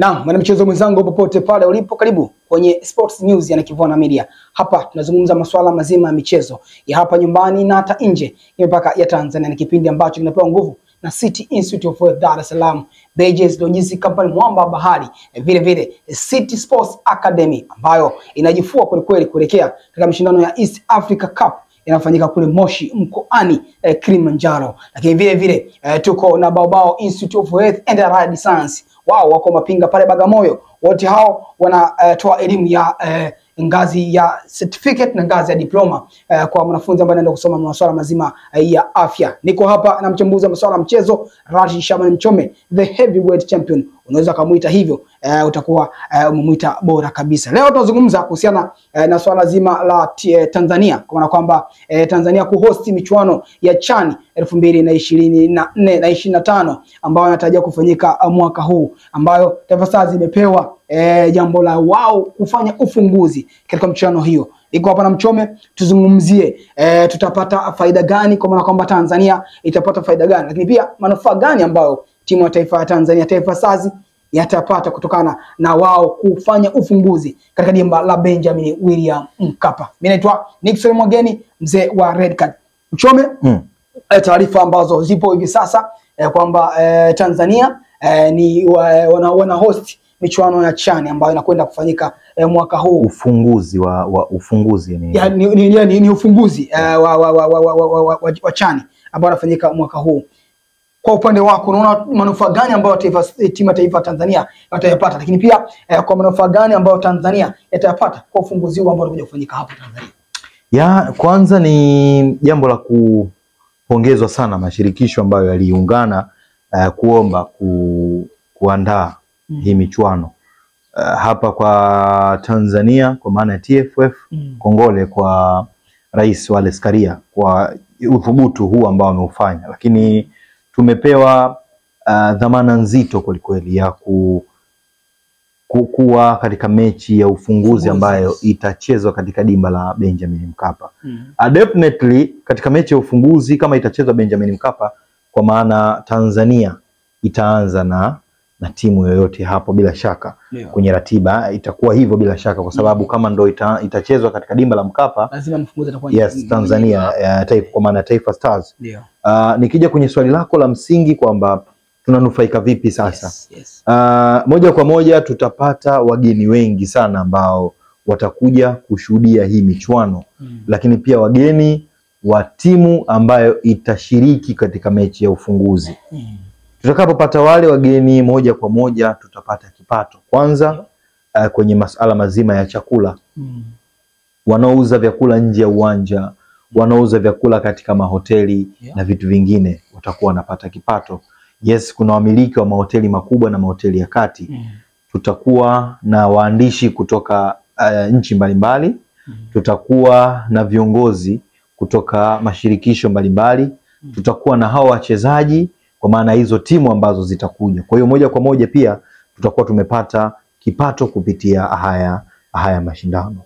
Naam, mwanamichezo mwenzangu popote pale ulipo, karibu kwenye Sports News ya Nikivona Media. Hapa tunazungumza masuala mazima ya michezo ya hapa nyumbani na hata nje ya mipaka ya Tanzania. Ni kipindi ambacho kinapewa nguvu na City Institute of Wealth Dar es Salaam, Bejes Logistics Company Mwamba Bahari, vile vile City Sports Academy ambayo inajifua kweli kuelekea katika mashindano ya East Africa Cup inafanyika kule Moshi mkoani Kilimanjaro. Lakini vile vile tuko na Baobao Institute of Health and Allied Science. Wao wako Mapinga pale Bagamoyo. Wote hao wanatoa elimu ya ngazi ya certificate na ngazi ya diploma kwa mwanafunzi ambaye anaenda kusoma masuala mazima ya afya. Niko hapa na mchambuzi wa masuala ya mchezo Rashid Shaban Mchome, the heavyweight champion. Unaweza kumuita hivyo, utakuwa umumuita bora kabisa. Leo tutazungumza kuhusiana na swala zima la Tanzania, kwa maana kwamba Tanzania kuhost michuano ya CHAN 2024 na 25 ambayo inatarajia kufanyika mwaka huu, ambayo Taifa Stars imepewa jambo la wao kufanya ufunguzi katika mchuano hiyo. Iko hapa na Mchome, tuzungumzie tutapata faida gani, kwa maana kwamba Tanzania itapata faida gani, lakini pia manufaa gani ambayo timu ya taifa ya Tanzania Taifa Stars yatapata kutokana na wao kufanya ufunguzi katika dimba la Benjamin William Mkapa. Mimi naitwa Nixon Mwageni, mzee wa Red Card. Mchome, taarifa ambazo zipo hivi sasa kwamba Tanzania ni wana host michuano ya CHAN ambayo inakwenda kufanyika mwaka huu. Ufunguzi ufunguzi ni ufunguzi wa CHAN ambao unafanyika mwaka huu. Kwa upande wako unaona manufaa gani ambayo timu ya taifa Tanzania watayapata, lakini pia kwa manufaa gani ambayo Tanzania yatayapata kwa ufunguzi huu ambao unakuja kufanyika hapa Tanzania? Kwanza ni jambo la kupongezwa sana mashirikisho ambayo yaliungana kuomba kuandaa hii michuano hapa kwa Tanzania, kwa maana ya TFF. Kongole kwa Rais Wallace Karia kwa uthubutu huu ambao ameufanya, lakini tumepewa dhamana nzito kweli ya kuwa katika mechi ya ufunguzi ambayo itachezwa katika dimba la Benjamin Mkapa. Definitely katika mechi ya ufunguzi kama itachezwa Benjamin Mkapa, kwa maana Tanzania itaanza na timu yoyote hapo bila shaka. Kwenye ratiba itakuwa hivyo bila shaka, kwa sababu kama ndo itachezwa katika dimba la Mkapa, lazima mfunguzi atakuwa Tanzania taifa, kwa maana Taifa Stars. Nikija kwenye swali lako la msingi kwamba tunanufaika vipi sasa, moja kwa moja tutapata wageni wengi sana ambao watakuja kushuhudia hii michuano, lakini pia wageni wa timu ambayo itashiriki katika mechi ya ufunguzi. Tutakapopata wale wageni, moja kwa moja tutapata kipato. Kwanza kwenye masuala mazima ya chakula, wanaouza vyakula nje ya uwanja, wanaouza vyakula katika mahoteli na vitu vingine watakuwa wanapata kipato. Yes, kuna wamiliki wa mahoteli makubwa na mahoteli ya kati. Tutakuwa na waandishi kutoka nchi mbalimbali, tutakuwa na viongozi kutoka mashirikisho mbalimbali, tutakuwa na hao wachezaji kwa maana hizo timu ambazo zitakuja. Kwa hiyo moja kwa moja pia tutakuwa tumepata kipato kupitia haya mashindano.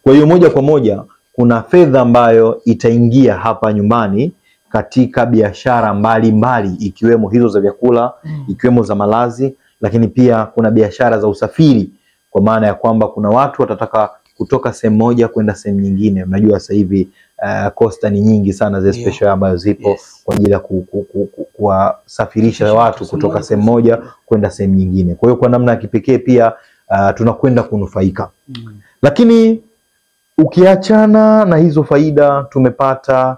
Kwa hiyo moja kwa moja kuna fedha ambayo itaingia hapa nyumbani katika biashara mbalimbali, ikiwemo hizo za vyakula, ikiwemo za malazi, lakini pia kuna biashara za usafiri, kwa maana ya kwamba kuna watu watataka kutoka sehemu moja kwenda sehemu nyingine. Unajua sasa hivi costa ni nyingi sana za special ambazo zipo kwa ajili ya kuwasafirisha watu kutoka sehemu moja kwenda sehemu nyingine. Kwa hiyo kwa namna ya kipekee pia tunakwenda kunufaika. Lakini ukiachana na hizo faida, tumepata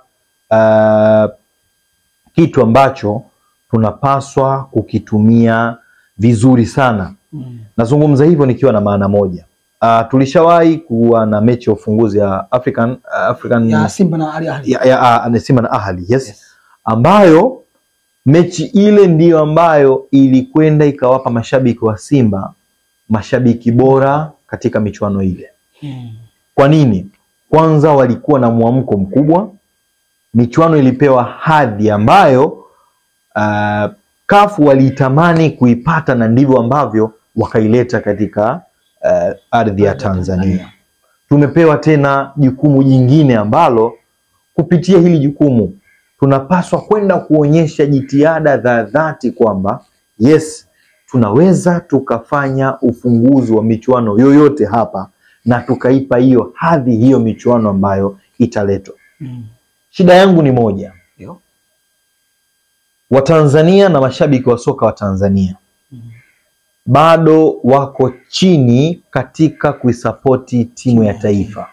kitu ambacho tunapaswa kukitumia vizuri sana. Nazungumza hivyo nikiwa na maana moja. Tulishawahi kuwa na mechi ya ufunguzi ya African ya Simba na Ahli. Ya Simba na Ahli, yes. Ambayo mechi ile ndiyo ambayo ilikwenda ikawapa mashabiki wa Simba mashabiki bora katika michuano ile. Kwa nini? Kwanza walikuwa na muamko mkubwa. Michuano ilipewa hadhi ambayo CAF walitamani kuipata, na ndivyo ambavyo wakaileta katika ardhi ya Tanzania. Tumepewa tena jukumu jingine ambalo kupitia hili jukumu tunapaswa kwenda kuonyesha jitihada za dhati kwamba yes, tunaweza tukafanya ufunguzi wa michuano yoyote hapa na tukaipa hiyo hadhi hiyo michuano ambayo italetwa. Shida yangu ni moja. Watanzania na mashabiki wa soka wa Tanzania bado wako chini katika kuisapoti timu ya taifa.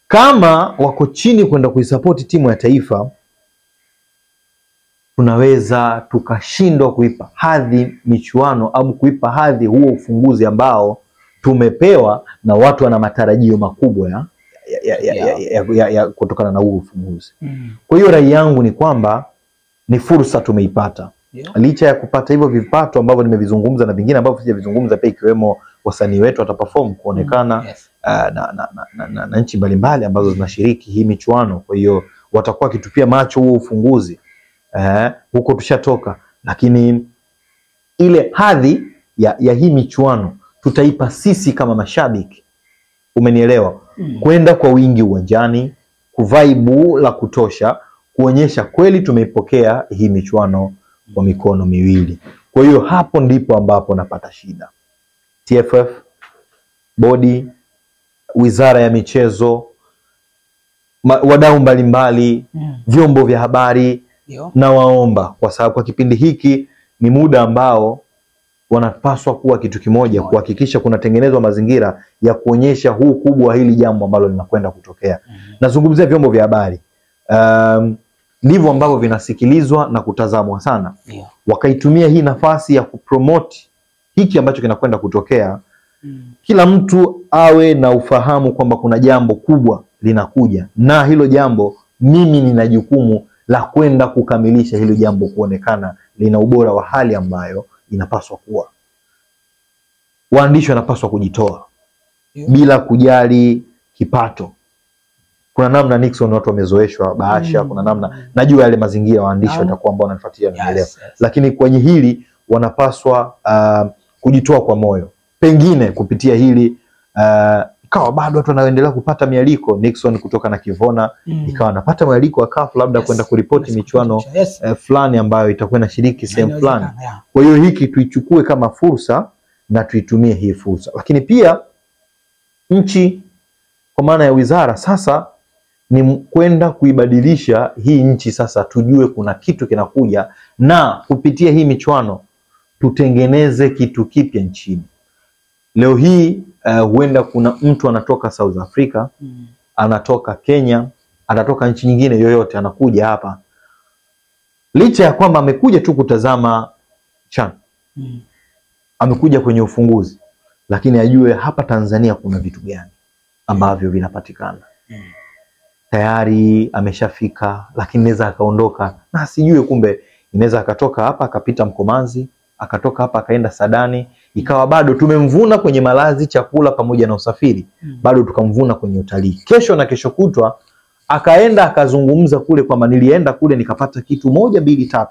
Kama wako chini kwenda kuisapoti timu ya taifa, tunaweza tukashindwa kuipa hadhi michuano au kuipa hadhi huo ufunguzi ambao tumepewa na watu wana matarajio makubwa ya kutokana na huo ufunguzi. Kwa hiyo rai yangu ni kwamba ni fursa tumeipata. Licha ya kupata hivyo vipato ambavyo nimevizungumza na vingine ambavyo sijavizungumza pia, ikiwemo wasanii wetu wataperform kuonekana na nchi mbalimbali ambazo zinashiriki hii michuano. Kwa hiyo watakuwa kitupia macho huo ufunguzi. Huko tushatoka, lakini ile hadhi ya hii michuano tutaipa sisi kama mashabiki. Umenielewa? Kwenda kwa wingi uwanjani, kuvaibu la kutosha, kuonyesha kweli tumeipokea hii michuano kwa mikono miwili. Kwa hiyo hapo ndipo ambapo napata shida. TFF, bodi, wizara ya michezo, wadau mbalimbali, vyombo vya habari, na waomba, kwa sababu kwa kipindi hiki ni muda ambao wanapaswa kuwa kitu kimoja, kuhakikisha kunatengenezwa mazingira ya kuonyesha huu kubwa hili jambo ambalo linakwenda kutokea. Nazungumzia vyombo vya habari. Ndivyo ambavyo vinasikilizwa na kutazamwa sana. Wakaitumia hii nafasi ya kupromote hiki ambacho kinakwenda kutokea. Kila mtu awe na ufahamu kwamba kuna jambo kubwa linakuja, na hilo jambo mimi nina jukumu la kwenda kukamilisha hilo jambo, kuonekana lina ubora wa hali ambayo inapaswa kuwa. Waandishi wanapaswa kujitoa bila kujali kipato. Kuna namna Nixon watu wamezoeshwa bahasha, kuna namna najua yale mazingira waandishi watakuwa ambao wanafuatilia naelewa. Lakini kwenye hili wanapaswa kujitoa kwa moyo. Pengine kupitia hili ikawa bado watu wanaendelea kupata mialiko. Nixon kutoka na Kivona ikawa anapata mialiko wa CAF labda kwenda kuripoti michuano fulani ambayo itakuwa inashiriki sehemu fulani. Kwa hiyo hiki tuichukue kama fursa na tuitumie hii fursa. Lakini pia nchi kwa maana ya wizara sasa ni kwenda kuibadilisha hii nchi. Sasa tujue kuna kitu kinakuja, na kupitia hii michuano tutengeneze kitu kipya nchini. Leo hii huenda kuna mtu anatoka South Africa, anatoka Kenya, anatoka nchi nyingine yoyote, anakuja hapa. Licha ya kwamba amekuja tu kutazama CHAN, amekuja kwenye ufunguzi, lakini ajue hapa Tanzania kuna vitu gani ambavyo vinapatikana. Tayari ameshafika, lakini inaweza akaondoka na asijue kumbe inaweza akatoka hapa akapita Mkomazi, akatoka hapa akaenda Sadani, ikawa bado tumemvuna kwenye malazi, chakula pamoja na usafiri, bado tukamvuna kwenye utalii. Kesho na kesho kutwa akaenda akazungumza kule kwamba nilienda kule nikapata kitu 1 2 3,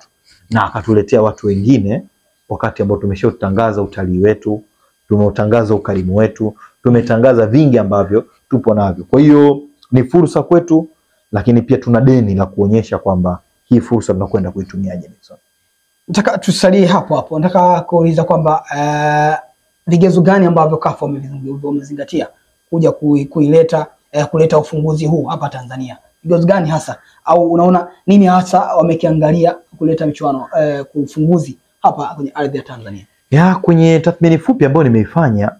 na akatuletea watu wengine, wakati ambao tumeshatangaza utalii wetu, tumeutangaza ukarimu wetu, tumetangaza vingi ambavyo tupo navyo. Kwa hiyo ni fursa kwetu, lakini pia tuna deni la kuonyesha kwamba hii fursa tunakwenda kuitumiaje. Nataka tusalie hapo. Nataka kuuliza kwamba vigezo gani ambavyo CAF wamezingatia kuja kuleta ufunguzi huu hapa Tanzania? Vigezo gani hasa, au unaona nini hasa wamekiangalia kuleta michuano ufunguzi hapa kwenye ardhi ya Tanzania? Kwenye tathmini fupi ambayo nimeifanya,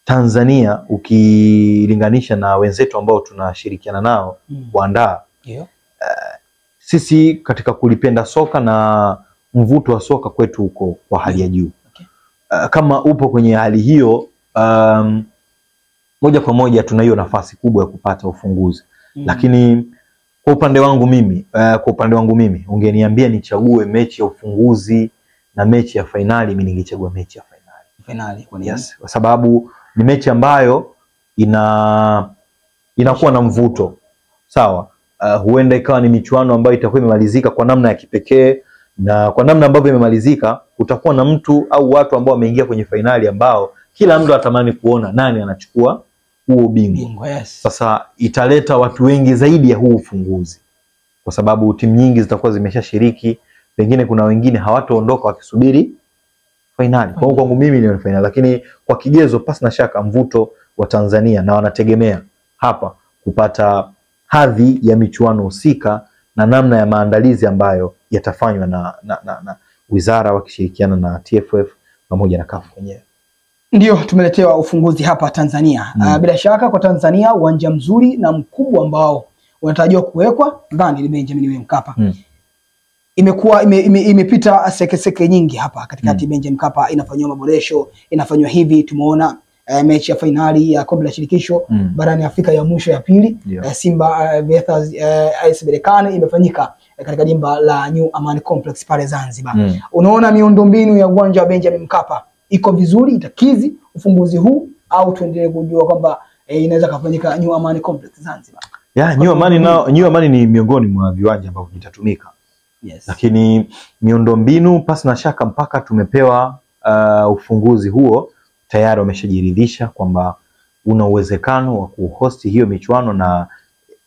Tanzania ukilinganisha na wenzetu ambao tunashirikiana nao kuandaa, sisi katika kulipenda soka na mvuto wa soka kwetu uko kwa hali ya juu. Kama upo kwenye hali hiyo, moja kwa moja tuna hiyo nafasi kubwa ya kupata ufunguzi. Lakini kwa upande wangu mimi, ungeniambia nichague mechi ya ufunguzi na mechi ya fainali, mimi ningechagua mechi ya fainali. Yes, kwa sababu ni mechi ambayo inakuwa na mvuto. Sawa. Huenda ikawa ni michuano ambayo itakuwa imemalizika kwa namna ya kipekee, na kwa namna ambavyo imemalizika utakuwa na mtu au watu ambao wameingia kwenye fainali ambao kila mtu atamani kuona nani anachukua huo ubingwa. Sasa italeta watu wengi zaidi ya huu ufunguzi, kwa sababu timu nyingi zitakuwa zimeshashiriki, pengine kuna wengine hawataondoka wakisubiri finali. Kwa hiyo kwangu mimi ni finali, lakini kwa kigezo pasi na shaka mvuto wa Tanzania, na wanategemea hapa kupata hadhi ya michuano husika na namna ya maandalizi ambayo yatafanywa na wizara wakishirikiana na TFF pamoja na CAF wenyewe. Ndio tumeletewa ufunguzi hapa Tanzania. Bila shaka kwa Tanzania uwanja mzuri na mkubwa ambao unatarajiwa kuwekwa ndani ni Benjamin William Mkapa. Imekuwa imepita seke nyingi hapa katikati. Benjamin Mkapa inafanywa maboresho, inafanywa hivi. Tumeona mechi ya finali ya kombe la shirikisho barani Afrika ya mwisho ya pili, Simba versus AS Berkane imefanyika katika dimba la New Amani Complex pale Zanzibar. Unaona miundombinu ya uwanja wa Benjamin Mkapa iko vizuri, itakizi ufunguzi huu, au tuendelee kujua kwamba inaweza kufanyika New Amani Complex Zanzibar? New Amani ni miongoni mwa viwanja ambavyo vitatumika. Lakini miundombinu pasi na shaka mpaka tumepewa ufunguzi huo tayari wameshajiridhisha kwamba una uwezekano wa kuhosti hiyo michuano na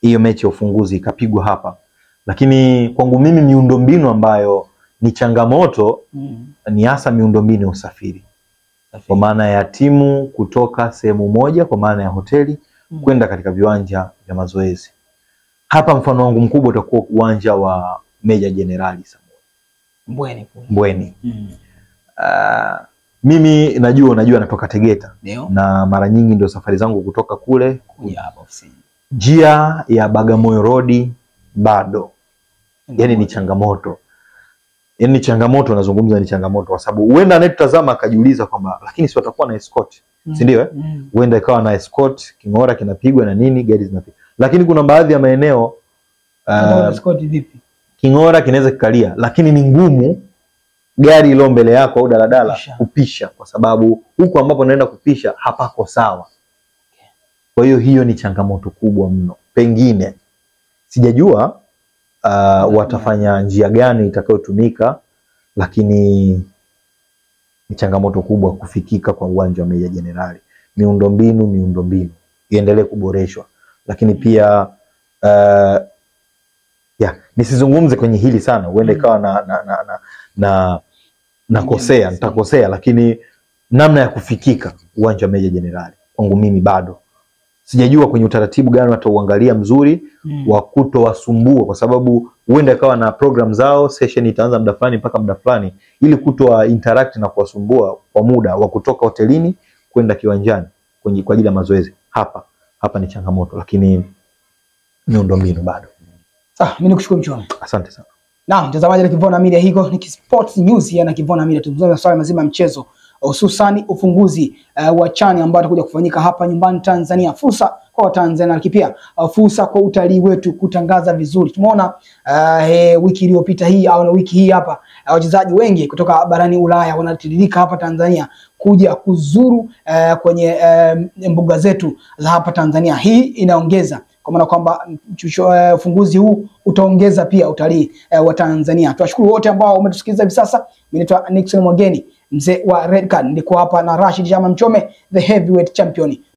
hiyo mechi ya ufunguzi ikapigwa hapa. Lakini kwangu mimi miundombinu ambayo ni changamoto ni hasa miundombinu ya usafiri. Kwa maana ya timu kutoka sehemu moja kwa maana ya hoteli kwenda katika viwanja vya mazoezi. Hapa mfano wangu mkubwa utakuwa uwanja wa Meja Jenerali Samuel Mbweni. Mimi najua natoka Tegeta. Na mara nyingi ndio safari zangu kutoka kule kuja hapa ofisini. Njia ya Bagamoyo Road bado. Yaani ni changamoto. Yaani changamoto, nazungumza ni changamoto kwa sababu huenda anayetazama akajiuliza kwamba lakini si watakuwa na escort, si ndio? Huenda ikawa na escort, king'ora kinapigwa na nini, gari zinapigwa. Lakini kuna baadhi ya maeneo escort vipi? King'ora kinaweza kikalia, lakini ni ngumu gari ilo mbele yako au daladala kupisha, kwa sababu huko ambapo naenda kupisha hapako sawa. Kwa hiyo ni changamoto kubwa mno. Pengine sijajua watafanya njia gani itakayotumika, lakini ni changamoto kubwa kufikika kwa uwanja wa Meja Jenerali. Miundombinu iendelee kuboreshwa, lakini pia nisizungumze kwenye hili sana, huenda ikawa nitakosea, lakini namna ya kufikika uwanja wa Meja Jenerali kwangu mimi bado sijajua kwenye utaratibu gani watauangalia mzuri wa kutowasumbua, kwa sababu huenda ikawa na program zao, session itaanza muda fulani mpaka muda fulani, ili kutoa interact na kuwasumbua kwa muda wa kutoka hotelini kwenda kiwanjani kwa ajili ya mazoezi. Hapa ni changamoto, lakini miundombinu bado. Mimi nikushukuru Mchome. Asante sana. Naam, mtazamaji wa Kivona Media, hiko ni Sports News ya Kivona Media. Tuzungumza masuala mazima ya mchezo, hususan ufunguzi wa chani ambao atakuja kufanyika hapa nyumbani Tanzania. Fursa kwa Tanzania, lakini pia fursa kwa utalii wetu kutangaza vizuri. Tumeona wiki iliyopita hii au wiki hii hapa wachezaji wengi kutoka barani Ulaya wanatiririka hapa Tanzania kuja kuzuru kwenye mbuga zetu za hapa Tanzania. Hii inaongeza kwa maana kwamba ufunguzi huu utaongeza pia utalii wa Tanzania. Tuwashukuru wote ambao umetusikiliza hivi sasa. Mimi naitwa Nixon Mwageni, mzee wa Red Card. Nilikuwa hapa na Rashid Jama Mchome, the heavyweight champion.